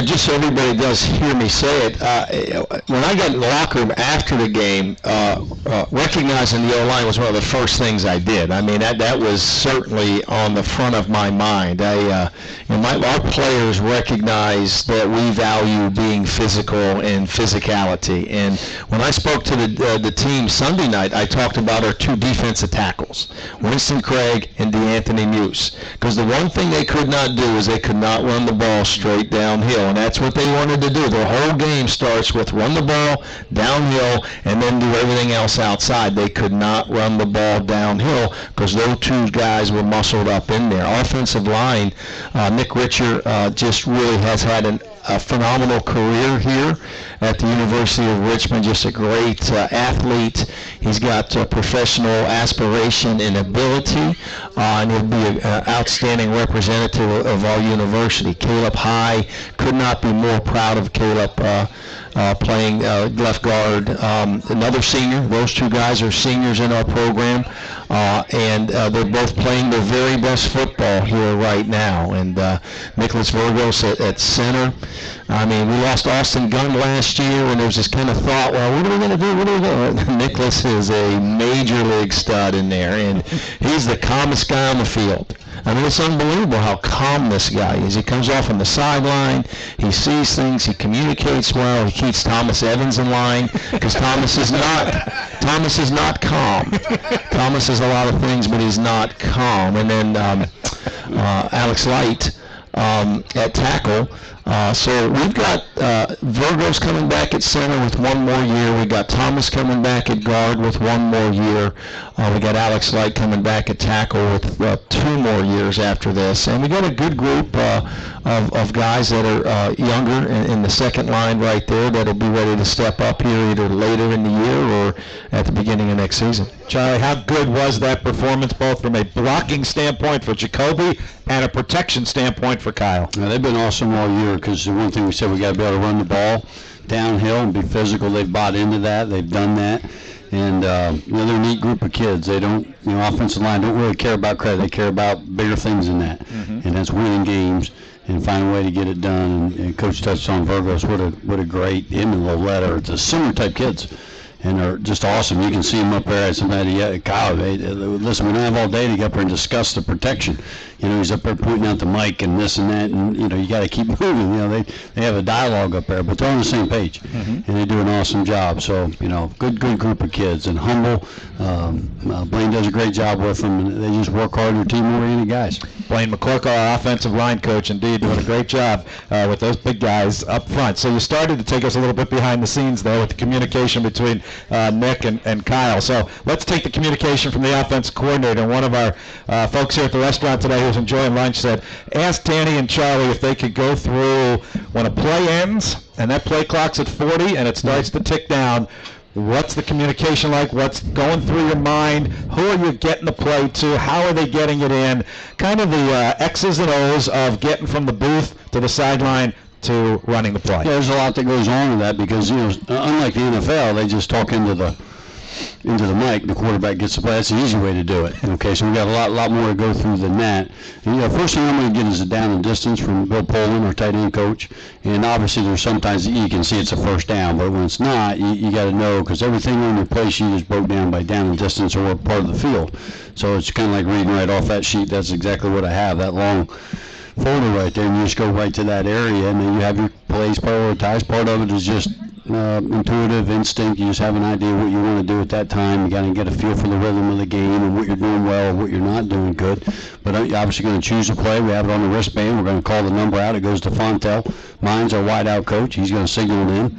just so everybody does hear me say it, when I got in the locker room after the game, recognizing the O-line was one of the first things I did. I mean, that was certainly on the front of my mind. Our players recognize that we value being physical and physicality. And when I spoke to the team Sunday night, I talked about our two defensive tackles, Winston Craig and DeAnthony Muse, because the one thing they could not do is they could not run the ball straight downhill, and that's what they wanted to do. Their whole game starts with run the ball downhill and then do everything else outside. They could not run the ball downhill because those two guys were muscled up in there. Offensive line, Nick Richer just really has had a phenomenal career here at the University of Richmond, just a great athlete. He's got professional aspiration and ability, and he'll be an outstanding representative of our university. Caleb High, could not be more proud of Caleb playing left guard. Another senior. Those two guys are seniors in our program, and they're both playing their very best football here right now. And Nicholas Virgos at center. I mean, we lost Austin Gunn last year, and there was this kind of thought, well, what are we going to do? What are we going to do? Nicholas is a major league stud in there, and he's the calmest guy on the field. I mean, it's unbelievable how calm this guy is. He comes off on the sideline, he sees things, he communicates well, he keeps Thomas Evans in line, because Thomas is not calm. Thomas is a lot of things, but he's not calm. And then Alex Light at tackle. So we've got Virgos coming back at center with one more year. We got Thomas coming back at guard with one more year. We got Alex Light coming back at tackle with 2 more years after this. And we got a good group of guys that are younger in the second line right there that'll be ready to step up here either later in the year or at the beginning of next season. Charlie, how good was that performance, both from a blocking standpoint for Jacoby and a protection standpoint for Kyle? Yeah, they've been awesome all year, because the one thing we said, we got to be able to run the ball downhill and be physical. They've bought into that. They've done that. And, they're a neat group of kids. They don't, offensive line don't really care about credit. They care about bigger things than that. Mm-hmm. And that's winning games and find a way to get it done. And Coach touched on Virgos. What a great, him and Laletta. It's a similar type kids. And they're just awesome. You can see them up there. Somebody, Kyle, listen, we don't have all day to get up there and discuss the protection. He's up there pointing out the mic and this and that, and, you got to keep moving. They have a dialogue up there, but they're on the same page, and they do an awesome job. So, good group of kids, and humble. Blaine does a great job with them, and they just work hard. They're team-oriented guys. Blaine McCorkle, our offensive line coach, indeed, doing a great job with those big guys up front. So you started to take us a little bit behind the scenes there with the communication between Nick and Kyle. So let's take the communication from the offensive coordinator. And one of our folks here at the restaurant today who's enjoying lunch said, ask Danny and Charlie if they could go through when a play ends and that play clock's at 40 and it starts to tick down. What's the communication like? What's going through your mind? Who are you getting the play to? How are they getting it in? Kind of the X's and O's of getting from the booth to the sideline to running the play. Yeah, there's a lot that goes on with that because, unlike the NFL, they just talk into the into the mic, the quarterback gets the play. That's the easy way to do it. Okay, so we got a lot more to go through than that. And, first thing I'm going to get is a down and distance from Bill Poland, our tight end coach. And obviously there's sometimes you can see it's a first down, but when it's not, you got to know, because everything on your play sheet is broke down by down and distance or part of the field. So it's kind of like reading right off that sheet. That's exactly what I have, that long folder right there, and you just go right to that area, and then you have your plays prioritized. Part of it is just intuitive instinct. You just have an idea what you want to do at that time. You got to get a feel for the rhythm of the game and what you're doing well and what you're not doing good. But you're obviously going to choose a play. We have it on the wristband. We're going to call the number out. It goes to Fontel. Mine's our wide-out coach. He's going to signal it in.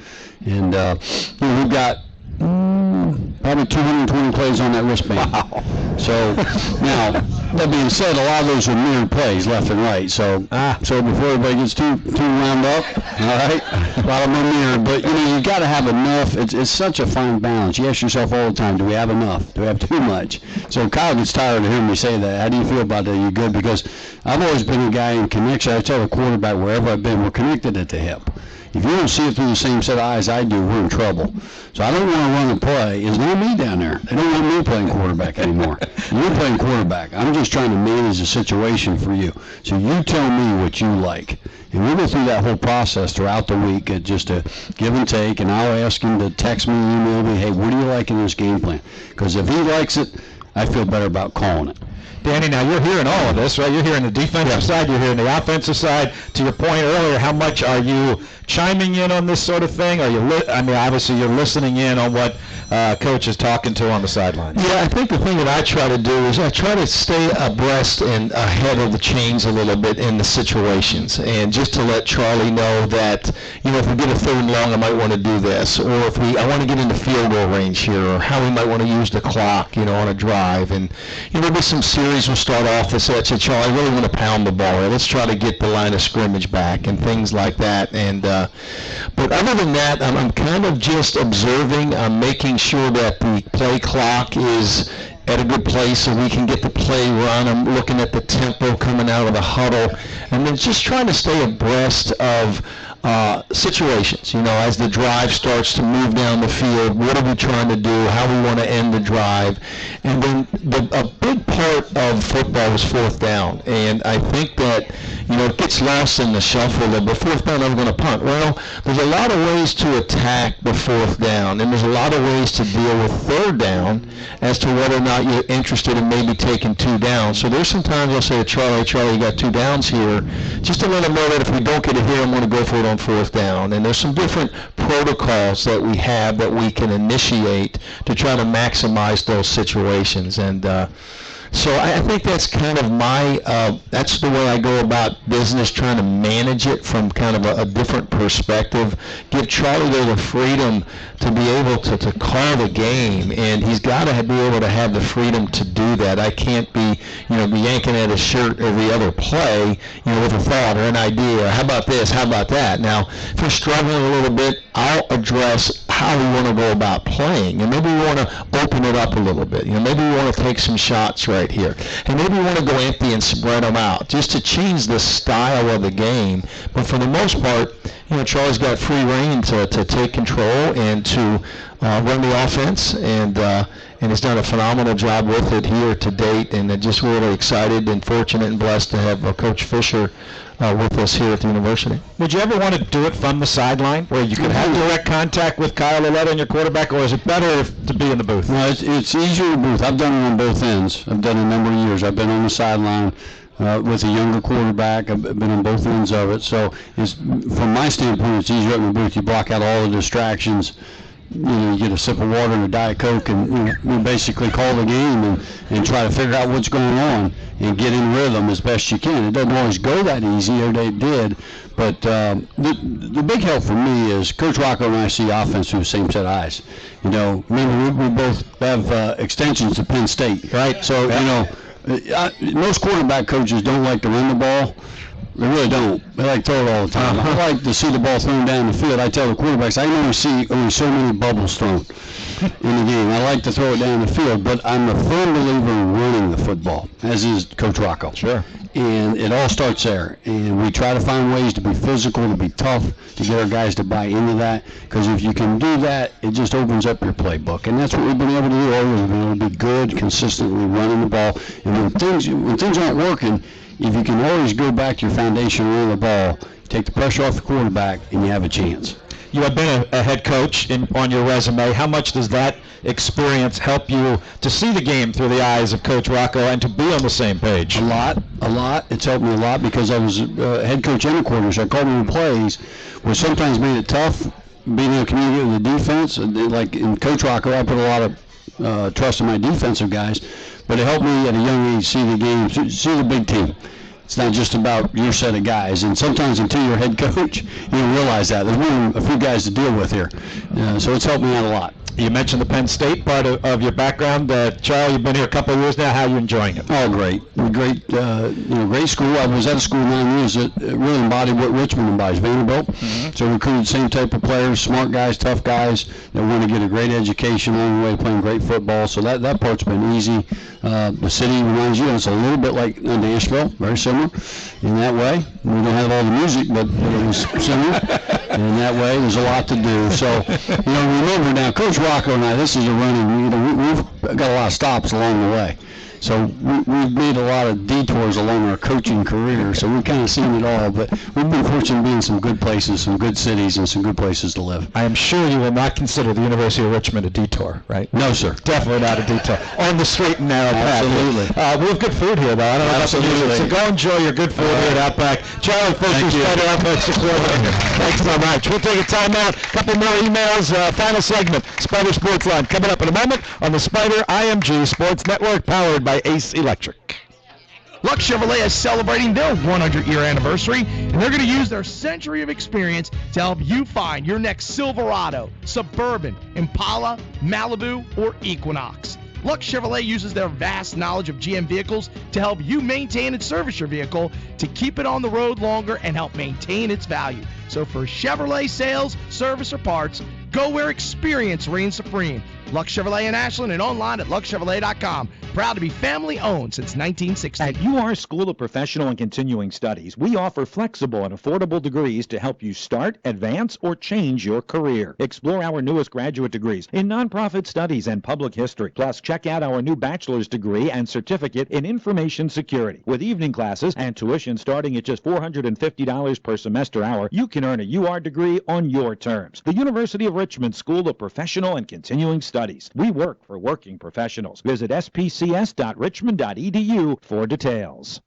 And we've got probably 220 plays on that wristband. Wow. So now, that being said, a lot of those are mirrored plays left and right. So before everybody gets too wound up, all right, a lot of them are mirrored. But you got to have enough. It's such a fine balance. You ask yourself all the time, do we have enough? Do we have too much? So Kyle gets tired of hearing me say that. How do you feel about that? Are you good? Because I've always been a guy in connection. I tell the quarterback wherever I've been, we're connected at the hip. If you don't see it through the same set of eyes I do, we're in trouble. So I don't want to run a play. It's not me down there. They don't want me playing quarterback anymore. You're playing quarterback. I'm just trying to manage the situation for you. So you tell me what you like. And we'll go through that whole process throughout the week, just a give and take, and I'll ask him to text me, email me, hey, what do you like in this game plan? Because if he likes it, I feel better about calling it. Danny, now you're hearing all of this, right? You're hearing the defensive side, you're hearing the offensive side. To your point earlier, how much are you chiming in on this sort of thing? Are you? Obviously you're listening in on what Coach is talking to on the sideline. Yeah, I think the thing that I try to do is I try to stay abreast and ahead of the chains a little bit in the situations, and just to let Charlie know that if we get a third and long, I might want to do this, or if I want to get into field goal range here, or how we might want to use the clock, on a drive, and there'll be some series we'll start off and say, Charlie, I really want to pound the ball. Let's try to get the line of scrimmage back and things like that. And but other than that, I'm kind of just observing. I'm making sure that the play clock is at a good place so we can get the play run. I'm looking at the tempo coming out of the huddle, and then just trying to stay abreast of situations, as the drive starts to move down the field. What are we trying to do? How we want to end the drive? And then a big part of football is fourth down, and I think that it gets lost in the shuffle that the fourth down, I'm going to punt. Well, there's a lot of ways to attack the fourth down, and there's a lot of ways to deal with third down as to whether or not you're interested in maybe taking two down. So there's some times I'll say to Charlie, you got two downs here, just to let him know that if we don't get it here, I'm going to go for it on fourth down. And there's some different protocols that we have that we can initiate to try to maximize those situations. And so I think that's kind of that's the way I go about business, trying to manage it from kind of a different perspective. Give Charlie the freedom to be able to call the game, and he's got to be able to have the freedom to do that. I can't be yanking at his shirt every other play, with a thought or an idea, or how about this, how about that. Now, if we're struggling a little bit, I'll address how we want to go about playing, and maybe we want to open it up a little bit. Maybe we want to take some shots right here, and maybe we want to go empty and spread them out, just to change the style of the game. But for the most part, Charlie's got free reign to take control and to run the offense, and he's done a phenomenal job with it here to date, and just really excited and fortunate and blessed to have Coach Fisher with us here at the university. Would you ever want to do it from the sideline, where you could have direct contact with Kyle Lauletta and your quarterback, or is it better to be in the booth? No, it's easier in the booth. I've done it on both ends. I've done it a number of years. I've been on the sideline with a younger quarterback. I've been on both ends of it. So from my standpoint, it's easier in the booth. You block out all the distractions. You get a sip of water and a Diet Coke, and you basically call the game and try to figure out what's going on and get in rhythm as best you can. It doesn't always go that easy, or they did, but the big help for me is Coach Rocco and I see offense through the same set of eyes. Remember we both have extensions to Penn State, right? So most quarterback coaches don't like to run the ball. They really don't. They like to throw it all the time. I like to see the ball thrown down the field. I tell the quarterbacks, I never see only so many bubbles thrown in the game. I like to throw it down the field, but I'm a firm believer in running the football, as is Coach Rocco. Sure. And it all starts there. And we try to find ways to be physical, to be tough, to get our guys to buy into that. Because if you can do that, it just opens up your playbook. And that's what we've been able to do all year. We've been able to be good, consistently running the ball. And when things aren't working, if you can always go back to your foundation and run the ball, take the pressure off the quarterback, and you have a chance. You have been a head coach on your resume. How much does that experience help you to see the game through the eyes of Coach Rocco and to be on the same page? A lot. It's helped me a lot because I was head coach and a coordinator, so I called me in plays, which sometimes made it tough being able to communicate with the defense. Like in Coach Rocco, I put a lot of trust in my defensive guys, but it helped me at a young age see the game, see the big team. It's not just about your set of guys, and sometimes until you're head coach, you don't realize that. There's really a few guys to deal with here, so it's helped me out a lot. You mentioned the Penn State part of your background. Charlie, you've been here a couple of years now. How are you enjoying it? Oh, great. Great, great school. I was at a school 9 years that really embodied what Richmond embodies, Vanderbilt. Mm-hmm. So recruited the same type of players, smart guys, tough guys that want to get a great education along the way, playing great football. So that part's been easy. The city reminds you, it's a little bit like Nashville, very similar in that way. We don't have all the music, but it was similar. And in that way, there's a lot to do. So, remember now, Coach Rocco and I, this is a running, we've got a lot of stops along the way. So we've made a lot of detours along our coaching career, so we've kind of seen it all. But we've been fortunate to be in some good places, some good cities, and some good places to live. I am sure you will not consider the University of Richmond a detour, right? No, sir. Definitely not a detour. On the straight and narrow path. Absolutely. We have good food here, though. I don't know about the music, so go enjoy your good food here at Outback. Charlie Fisher, Spider Outback's coordinator. Thanks so much. We'll take a timeout. A couple more emails. Final segment. Spider Sports Line coming up in a moment on the Spider IMG Sports Network, powered by Ace Electric. Lux Chevrolet is celebrating their 100-year anniversary, and they're going to use their century of experience to help you find your next Silverado, Suburban, Impala, Malibu, or Equinox. Lux Chevrolet uses their vast knowledge of GM vehicles to help you maintain and service your vehicle to keep it on the road longer and help maintain its value. So for Chevrolet sales, service, or parts, go where experience reigns supreme. Lux Chevrolet in Ashland and online at luxchevrolet.com. Proud to be family owned since 1960. At UR School of Professional and Continuing Studies, we offer flexible and affordable degrees to help you start, advance, or change your career. Explore our newest graduate degrees in nonprofit studies and public history. Plus, check out our new bachelor's degree and certificate in information security. With evening classes and tuition starting at just $450 per semester hour, you can earn a UR degree on your terms. The University of Richmond School of Professional and Continuing Studies. We work for working professionals. Visit spcs.richmond.edu for details.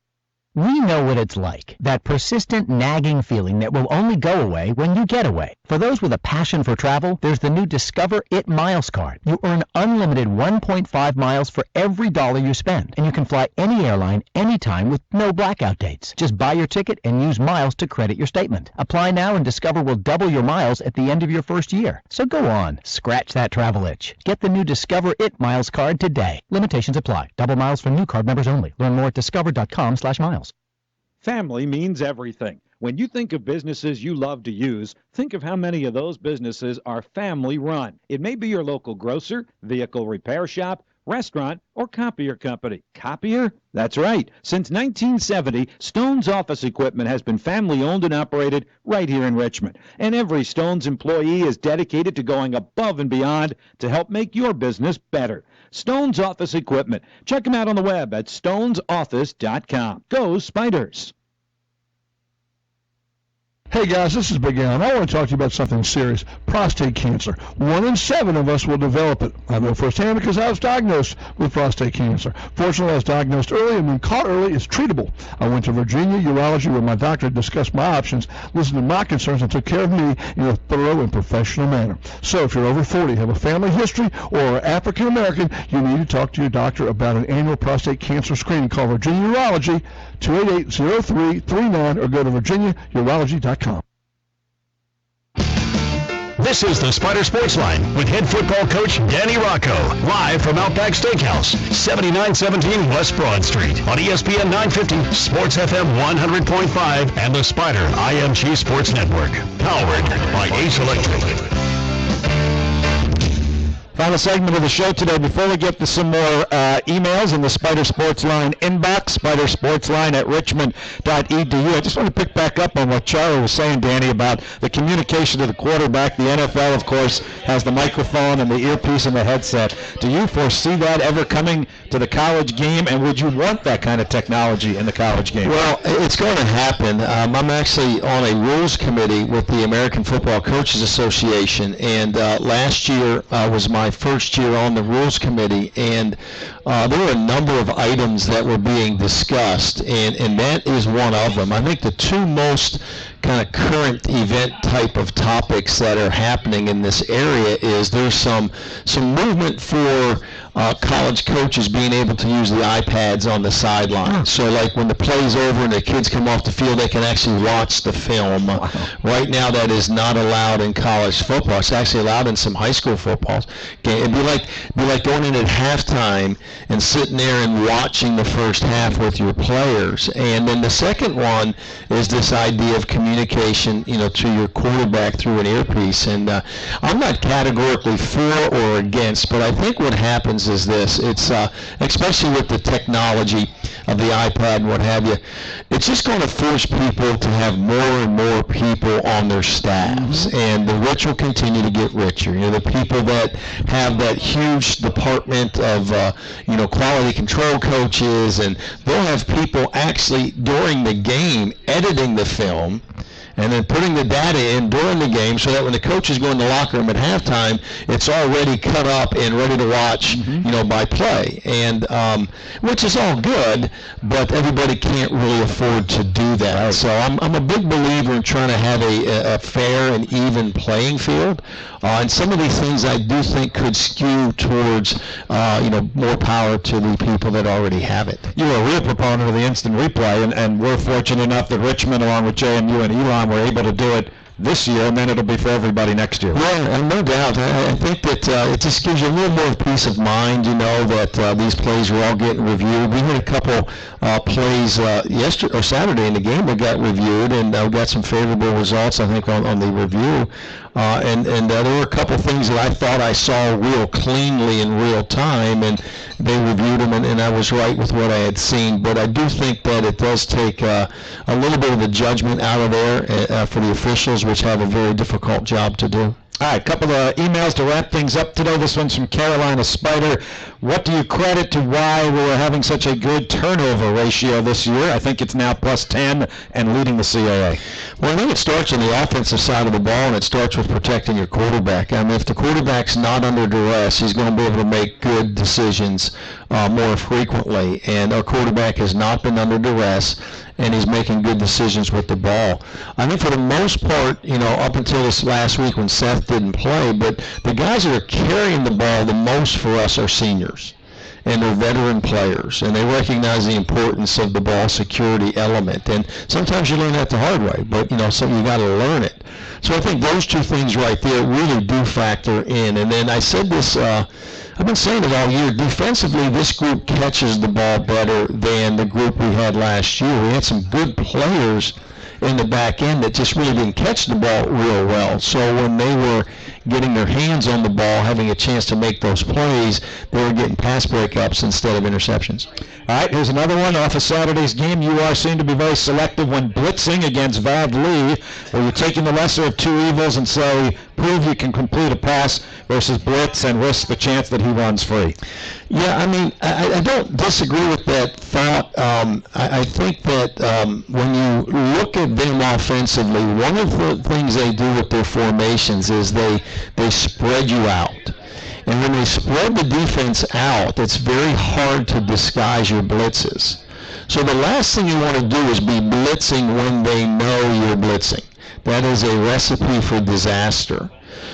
We know what it's like, that persistent nagging feeling that will only go away when you get away. For those with a passion for travel, there's the new Discover It Miles card. You earn unlimited 1.5 miles for every dollar you spend, and you can fly any airline anytime with no blackout dates. Just buy your ticket and use miles to credit your statement. Apply now and Discover will double your miles at the end of your first year. So go on, scratch that travel itch. Get the new Discover It Miles card today. Limitations apply. Double miles for new card members only. Learn more at discover.com/miles. Family means everything. When you think of businesses you love to use, think of how many of those businesses are family-run. It may be your local grocer, vehicle repair shop, restaurant, or copier company. Copier? That's right. Since 1970, Stone's Office Equipment has been family-owned and operated right here in Richmond. And every Stone's employee is dedicated to going above and beyond to help make your business better. Stone's Office Equipment. Check them out on the web at stonesoffice.com. Go Spiders! Hey guys, this is Big Alan. I want to talk to you about something serious, prostate cancer. 1 in 7 of us will develop it. I know firsthand because I was diagnosed with prostate cancer. Fortunately, I was diagnosed early, and when caught early, it's treatable. I went to Virginia Urology where my doctor discussed my options, listened to my concerns, and took care of me in a thorough and professional manner. So if you're over 40, have a family history, or are African American, you need to talk to your doctor about an annual prostate cancer screening. Call Virginia Urology, 288-0339, or go to virginiaurology.com. This is the Spider Sports Line with head football coach Danny Rocco, live from Outback Steakhouse, 7917 West Broad Street, on ESPN 950, Sports FM 100.5, and the Spider IMG Sports Network, powered by Ace Electric. Final segment of the show today. Before we get to some more emails in the Spider Sports Line inbox, spidersportsline@richmond.edu. I just want to pick back up on what Charlie was saying, Danny, about the communication to the quarterback. The NFL, of course, has the microphone and the earpiece and the headset. Do you foresee that ever coming to the college game, and would you want that kind of technology in the college game? Well, it's going to happen. I'm actually on a rules committee with the American Football Coaches Association, and last year was my first year on the rules committee, and there were a number of items that were being discussed, and that is one of them. I think the two most kind of current event type of topics that are happening in this area is there's some movement for college coaches being able to use the iPads on the sideline. So like when the play's over and the kids come off the field, they can actually watch the film. Right now that is not allowed in college football. It's actually allowed in some high school footballs. It'd be like going in at halftime and sitting there and watching the first half with your players. And then the second one is this idea of communication, to your quarterback through an earpiece. And I'm not categorically for or against, but I think what happens is this. It's especially with the technology of the iPad and what have you, it's just going to force people to have more and more people on their staffs, and the rich will continue to get richer. The people that have that huge department of quality control coaches, and they'll have people actually during the game editing the film and then putting the data in during the game so that when the coaches go in the locker room at halftime, it's already cut up and ready to watch, by play. And which is all good, but everybody can't really afford to do that. Right. So I'm a big believer in trying to have a fair and even playing field. And some of these things I do think could skew towards, more power to the people that already have it. You're a real proponent of the instant replay, and we're fortunate enough that Richmond, along with JMU and Elon, were able to do it this year, and then it'll be for everybody next year. Yeah, no doubt. I think that it just gives you a little more peace of mind, that these plays are all getting reviewed. We had a couple plays yesterday or Saturday in the game that got reviewed, and got some favorable results, I think, on the review. And there were a couple things that I thought I saw real cleanly in real time, and they reviewed them, and I was right with what I had seen. But I do think that it does take a little bit of the judgment out of there for the officials, which have a very difficult job to do. All right, a couple of emails to wrap things up today. This one's from Carolina Spider. What do you credit to why we were having such a good turnover ratio this year? I think it's now +10 and leading the CAA. Well, I think it starts on the offensive side of the ball, and it starts with protecting your quarterback. I mean, if the quarterback's not under duress, he's going to be able to make good decisions more frequently. And our quarterback has not been under duress, and he's making good decisions with the ball. I think for the most part, up until this last week when Seth didn't play, but the guys that are carrying the ball the most for us are seniors, and they're veteran players, and they recognize the importance of the ball security element. And sometimes you learn that the hard way, but so you got to learn it. So I think those two things right there really do factor in. And then I said this, I've been saying it all year, defensively this group catches the ball better than the group we had last year. We had some good players in the back end that just really didn't catch the ball real well. So when they were getting their hands on the ball, having a chance to make those plays, they were getting pass breakups instead of interceptions. All right, here's another one off of Saturday's game. UR seemed to be very selective when blitzing against Vad Lee, where you're taking the lesser of two evils and say, prove you can complete a pass versus blitz and risk the chance that he runs free. Yeah, I mean, I don't disagree with that thought. I think that when you look at them offensively, one of the things they do with their formations is they spread you out. And when they spread the defense out, it's very hard to disguise your blitzes. So the last thing you want to do is be blitzing when they know you're blitzing. That is a recipe for disaster.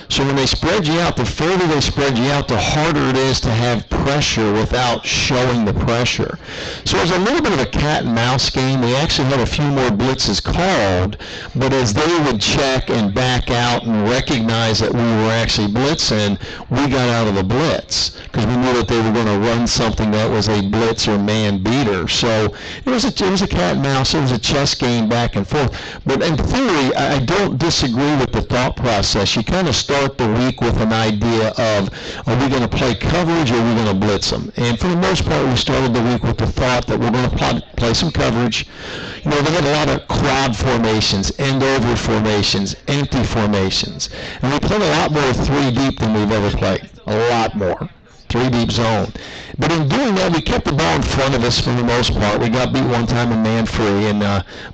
So when they spread you out, the further they spread you out, the harder it is to have pressure without showing the pressure. So it was a little bit of a cat and mouse game. We actually had a few more blitzes called, but as they would check and back out and recognize that we were actually blitzing, we got out of the blitz because we knew that they were going to run something that was a blitz or man beater. So it was a cat and mouse. It was a chess game back and forth. But in theory, I don't disagree with the thought process. You kind of start the week with an idea of, are we going to play coverage or are we going to blitz them? And for the most part, we started the week with the thought that we're going to play some coverage. You know, they had a lot of crowd formations, end-over formations, empty formations. And we played a lot more 3 deep than we've ever played. A lot more. 3 deep zone. But in doing that, we kept the ball in front of us for the most part. We got beat one time in man free,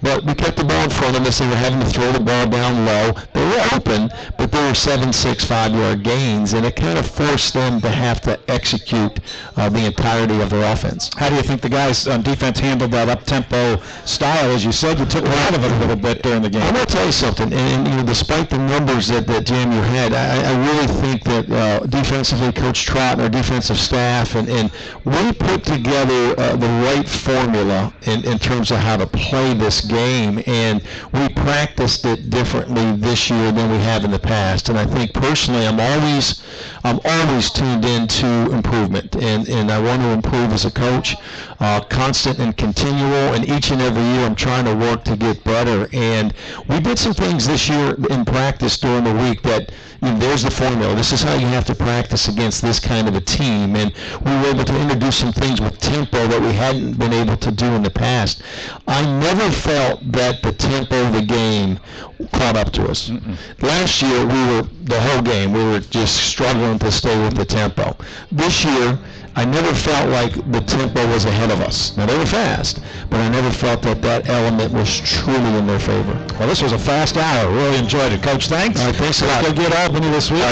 but we kept the ball in front of us. They were having to throw the ball down low. They were open, but they were 7, 6, 5-yard gains, and it kind of forced them to have to execute the entirety of their offense. How do you think the guys on defense handled that up-tempo style? As you said, you took out of it a little bit during the game. I'm going to tell you something, and you know, despite the numbers that Jam you had, I really think that defensively, Coach Trott and our defensive staff and we put together the right formula in terms of how to play this game, and we practiced it differently this year than we have in the past. And I think personally, I'm always tuned into improvement, and I want to improve as a coach, constant and continual. And each and every year, I'm trying to work to get better. And we did some things this year in practice during the week that, you know, there's the formula. This is how you have to practice against this kind of a team. And we were able to introduce some things with tempo that we hadn't been able to do in the past. I never felt that the tempo of the game caught up to us. Last year, the whole game, we were just struggling to stay with the tempo. This year, I never felt like the tempo was ahead of us. Now, they were fast, but I never felt that element was truly in their favor. Well, this was a fast hour. Really enjoyed it. Coach, thanks. All right, thanks a lot. Go get Albany this week.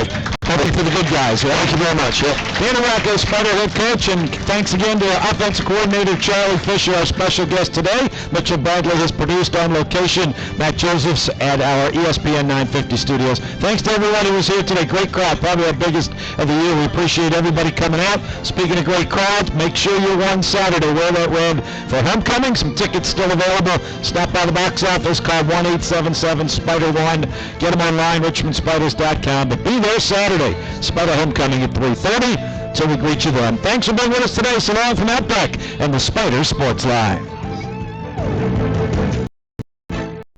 Hoping for the good guys. Yeah? Thank you very much. Yeah. Dan Aracco, Spider head coach, and thanks again to our offensive coordinator, Charlie Fisher, our special guest today. Mitchell Bradley has produced on location. Matt Josephs at our ESPN 950 studios. Thanks to everyone who was here today. Great crowd, probably our biggest of the year. We appreciate everybody coming out. Speaking of great crowds, make sure you're one Saturday. Wear that red for homecoming. Some tickets still available. Stop by the box office. Call 1-877-SPIDER-1. Get them online, richmondspiders.com. But be there Saturday. Spider homecoming at 3:30. Till we greet you then. Thanks for being with us today. So long from Outback and the Spider Sports Live.